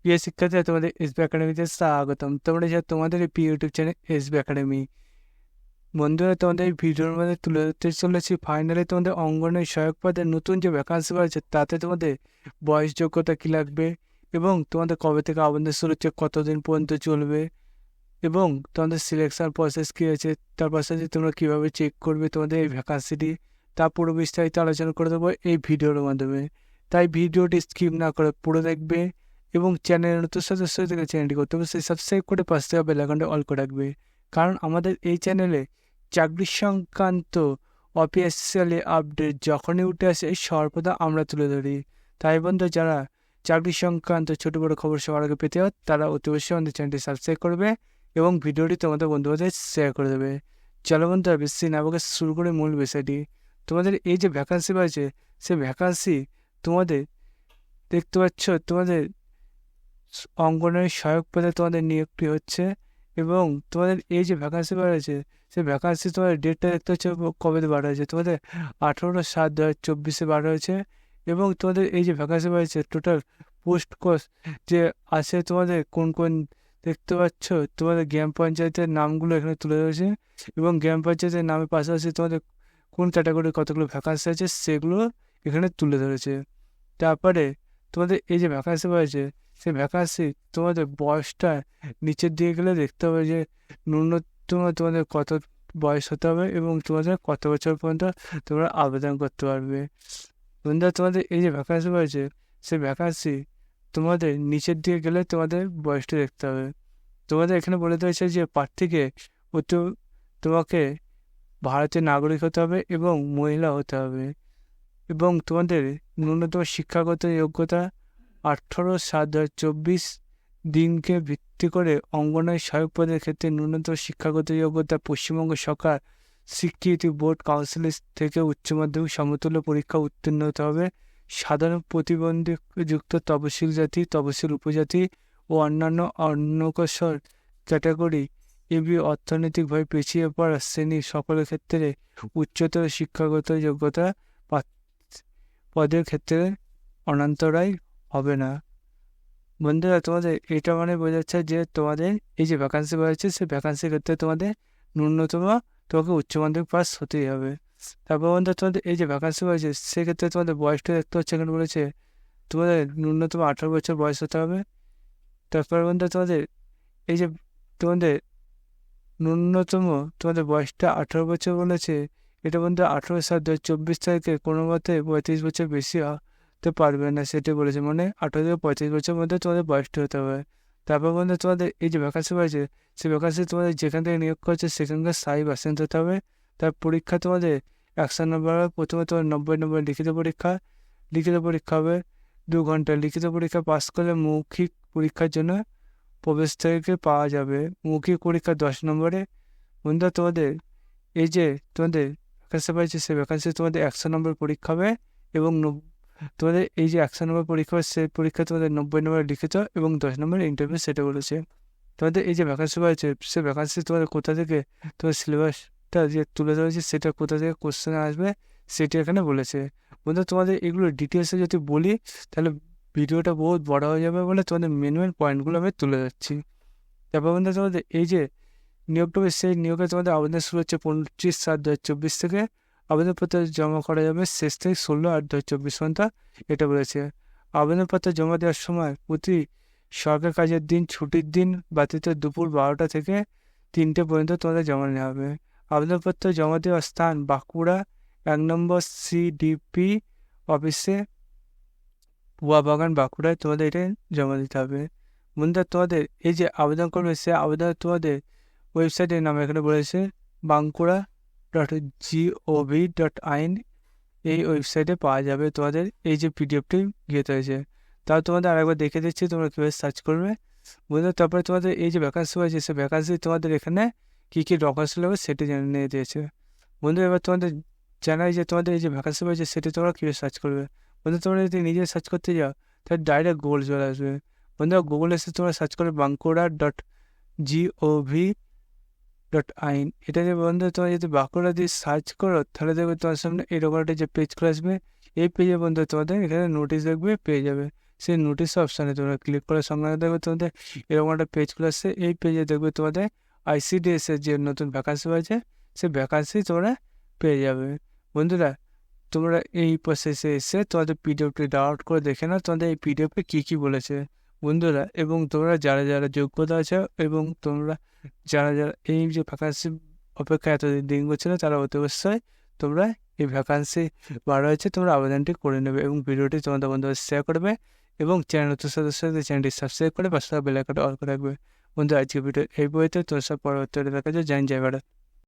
প্রিয় শিক্ষার্থীরা, তোমাদের এসবি একাডেমিতে স্বাগতম। তোমরা যা তোমাদের এই প্রিয় ইউটিউব চ্যানেল এসবি একাডেমি। বন্ধুরা, তোমাদের এই ভিডিওর মধ্যে তুলে ধরতে চলেছি ফাইনালি তোমাদের অঙ্গনের সহায়ক পদের নতুন যে ভ্যাকান্সি রয়েছে তাতে তোমাদের বয়স যোগ্যতা কী লাগবে এবং তোমাদের কবে থেকে আবেদন শুরু হচ্ছে, কতদিন পর্যন্ত চলবে এবং তোমাদের সিলেকশন প্রসেস কী আছে, তার পাশাপাশি তোমরা কীভাবে চেক করবে তোমাদের এই ভ্যাকান্সিটি, তা পুরো বিস্তারিত আলোচনা করে দেবো এই ভিডিওর মাধ্যমে। তাই ভিডিওটি স্কিপ না করে পুরো দেখবে এবং চ্যানেলের নতুন সদস্য থেকে চ্যানেলটি করতে অবশ্যই সাবস্ক্রাইব করে পাশে থাকা বেল আইকনটা অল করে রাখবে, কারণ আমাদের এই চ্যানেলে চাকরি সংক্রান্ত অফিসিয়ালি আপডেট যখনই উঠে আসে সর্বদা আমরা তুলে ধরি। তাই বন্ধু, যারা চাকরি সংক্রান্ত ছোটো বড়ো খবর সবার আগে পেতে হয় তারা অতি অবশ্যই আমাদের চ্যানেলটি সাবস্ক্রাইব করবে এবং ভিডিওটি তোমাদের বন্ধুদের শেয়ার করে দেবে। চলো বন্ধুরা, বেশি না বকে শুরু করে মূল বিষয়টি। তোমাদের এই যে ভ্যাকান্সি রয়েছে সে ভ্যাকান্সি তোমাদের দেখতে পাচ্ছ, তোমাদের অঙ্গনওয়াড়ি সহায়ক পদে তোমাদের নিয়োগটি হচ্ছে এবং তোমাদের এই যে ভ্যাকান্সি রয়েছে সেই ভ্যাকান্সি তোমাদের ডেটটা দেখতে হচ্ছে কবে বাড়া হয়েছে, তোমাদের 18/7/2024 বাড়া হয়েছে এবং তোমাদের এই যে ভ্যাকান্সি রয়েছে টোটাল পোস্ট কোর্স যে আছে তোমাদের কোন কোন দেখতে পাচ্ছ, তোমাদের গ্রাম পঞ্চায়েতের নামগুলো এখানে তুলে ধরেছে এবং গ্রাম পঞ্চায়েতের নামের পাশাপাশি তোমাদের কোন ক্যাটাগরির কতগুলো ভ্যাকান্সি আছে সেগুলো এখানে তুলে ধরেছে। তারপরে তোমাদের এই যে ভ্যাকান্সি রয়েছে সেই ভ্যাকান্সি তোমাদের বয়সটা নিচের দিকে গেলে দেখতে হবে যে ন্যূনতম তোমাদের কত বয়স হতে হবে এবং তোমাদের কত বছর পর্যন্ত তোমরা আবেদন করতে পারবে। বন্ধুরা, তোমাদের এই যে ভ্যাকান্সি রয়েছে সেই ভ্যাকান্সি তোমাদের নিচের দিকে গেলে তোমাদের বয়সটা দেখতে হবে। তোমাদের এখানে বলে দিয়েছে যে প্রার্থীকে তোমাকে ভারতের নাগরিক হতে হবে এবং মহিলা হতে হবে এবং তোমাদের ন্যূনতম শিক্ষাগত যোগ্যতা 18/7/2024 দিনকে ভিত্তি করে অঙ্গনওয়াড়ি সহায়ক পদের ক্ষেত্রে ন্যূনতম শিক্ষাগত যোগ্যতা পশ্চিমবঙ্গ সরকার স্বীকৃতি বোর্ড কাউন্সিল থেকে উচ্চ মাধ্যমিক সমতুল্য পরীক্ষা উত্তীর্ণ হতে হবে। সাধারণ প্রতিবন্ধীযুক্ত তপশিল জাতি, তপশিল উপজাতি ও অন্যান্য অনগ্রসর ক্যাটাগরি অর্থনৈতিকভাবে পিছিয়ে পড়া শ্রেণীর সকলের ক্ষেত্রে উচ্চতর শিক্ষাগত যোগ্যতা পদের ক্ষেত্রে অনান্তরায় হবে না। বন্ধুরা, তোমাদের এটা মানে বোঝাচ্ছে যে তোমাদের এই যে ভ্যাকান্সি রয়েছে সেই ভ্যাকান্সির ক্ষেত্রে তোমাদের ন্যূনতম তোমাকে উচ্চ মাধ্যমিক পাস হতেই হবে। তারপর বন্ধু, তোমাদের এই যে ভ্যাকান্সি রয়েছে সেক্ষেত্রে তোমাদের বয়সটা দেখতে হচ্ছে, এখানে বলেছে তোমাদের ন্যূনতম 18 বছর বয়স হতে হবে। তারপর বন্ধু, তোমাদের এই যে তোমাদের ন্যূনতম তোমাদের বয়সটা 18 বছর বলেছে, এটা বন্ধু 18/7/2024 তারিখে কোনো মতে 35 বছর বেশি হতে পারবে না, সেটাই বলেছে। মানে 18 থেকে 35 বছরের মধ্যে তোমাদের বয়সটা হতে হবে। তারপর বন্ধু, তোমাদের এই যে ভ্যাকান্সি রয়েছে সেই ভ্যাকান্সি তোমাদের যেখান থেকে নিয়োগ করছে সেখানকার 60% হতে হবে। তার পরীক্ষা তোমাদের 100 নম্বর হবে। প্রথমে তোমার 90 নম্বর লিখিত পরীক্ষা হবে 2 ঘন্টা। লিখিত পরীক্ষা পাস করলে মৌখিক পরীক্ষার জন্য প্রবেশ থেকে পাওয়া যাবে। মৌখিক পরীক্ষা 10 নম্বরে। বন্ধুরা, তোমাদের এই যে তোমাদের ভ্যাকান্সি পাইছে সেই ভ্যাকান্সি তোমাদের 100 নম্বর পরীক্ষা হবে এবং তোমাদের এই যে 100 নম্বর পরীক্ষা হবে সেই পরীক্ষা তোমাদের 90 নম্বর লিখিত এবং 10 নম্বর ইন্টারভিউ, সেটা বলেছে। তোমাদের এই যে ভ্যাকান্সি পাইছে সেই ভ্যাকান্সি তোমাদের কোথা থেকে তোমার সিলেবাসটা যে তুলে ধরেছে সেটা কোথা থেকে কোশ্চেন আসবে সেটি এখানে বলেছে। বন্ধু, তোমাদের এগুলো ডিটেলসে যদি বলি তাহলে ভিডিওটা বহুত বড় হয়ে যাবে বলে তোমাদের মেন পয়েন্টগুলো আমি তুলে যাচ্ছি। তারপর বন্ধু, তোমাদের এই যে নিয়োগটা হবে সেই নিয়োগে তোমাদের আবেদন শুরু হচ্ছে 25/7/2024 থেকে। আবেদনপত্র জমা করা যাবে শেষ থেকে 16/8/2024 পর্যন্ত, এটা বলেছে। আবেদনপত্র জমা দেওয়ার সময় প্রতি সরকারি কাজের দিন, ছুটির দিন ব্যতীত দুপুর 12টা থেকে 3টে পর্যন্ত তোমাদের জমা নেওয়া হবে। আবেদনপত্র জমা দেওয়ার স্থান বাঁকুড়া 1 নম্বর CDP অফিসে, পুয়াবাগান, বাঁকুড়ায় তোমাদের এটা জমা দিতে হবে। বন্ধুরা, তোমাদের এই যে আবেদন করবে সে আবেদন তোমাদের ওয়েবসাইটের নাম এখানে বলেছে bankura.gov.in, এই ওয়েবসাইটে পাওয়া যাবে তোমাদের এই যে পিডিএফটি গিয়ে হয়েছে। তাও তোমাদের আরেকবার দেখে দিচ্ছি তোমরা কীভাবে সার্চ করবে। বন্ধুরা, তারপরে তোমাদের এই যে ভ্যাকান্সি হয়েছে সে ভ্যাকান্সি তোমাদের এখানে কী কী ডকুমেন্টস লাগবে সেটি জানিয়ে দিয়েছে। বন্ধু, এবার তোমাদের জানাই যে তোমাদের এই যে ভ্যাকান্সি হয়েছে সেটি তোমরা কীভাবে সার্চ করবে। বন্ধু, তোমরা যদি নিজে সার্চ করতে যাও তাহলে ডাইরেক্ট গুগল চলে আসবে। বন্ধুরা, গুগল এসে তোমরা সার্চ করবে bankura.gov.in। এটা যে বন্ধু তোমরা যদি বাঁকুড়া দিয়ে সার্চ করো তাহলে দেখবে তোমার সামনে এরকম একটা যে পেজ খুলে আসবে। এই পেজে বন্ধু তোমাদের এখানে নোটিশ দেখবে পেয়ে যাবে। সেই নোটিশ অপশানে তোমরা ক্লিক করার সঙ্গে সঙ্গে দেখবে তোমাদের এরকম একটা পেজ খুলে আসছে। এই পেজে দেখবে তোমাদের ICDS এর যে নতুন ভ্যাকান্সি হয়েছে সেই ভ্যাকান্সি তোমরা পেয়ে যাবে। বন্ধুরা, তোমরা এই প্রসেসে এসে তোমাদের পিডিএফটি ডাউনলোড করে দেখে নাও তোমাদের এই পিডিএফে কী কী বলেছে বন্ধুরা। এবং তোমরা যারা যারা যোগ্যতা আছে এবং তোমরা যারা যারা এই যে ভ্যাকান্সি অপেক্ষায় এতদিন দিন করছিল তারা অতি অবশ্যই তোমরা এই ভ্যাকান্সি বার হয়েছে তোমরা আবেদনটি করে নেবে এবং ভিডিওটি তোমাদের বন্ধুদের শেয়ার করবে এবং চ্যানেল নতুন সদস্য হলে চ্যানেলটি সাবস্ক্রাইব করে পাশে বেল আইকনটি অল করে রাখবে। বন্ধু, আজকে ভিডিও এই বইতে তোর সব পরবর্তী দেখা যায়। জয় ভারত।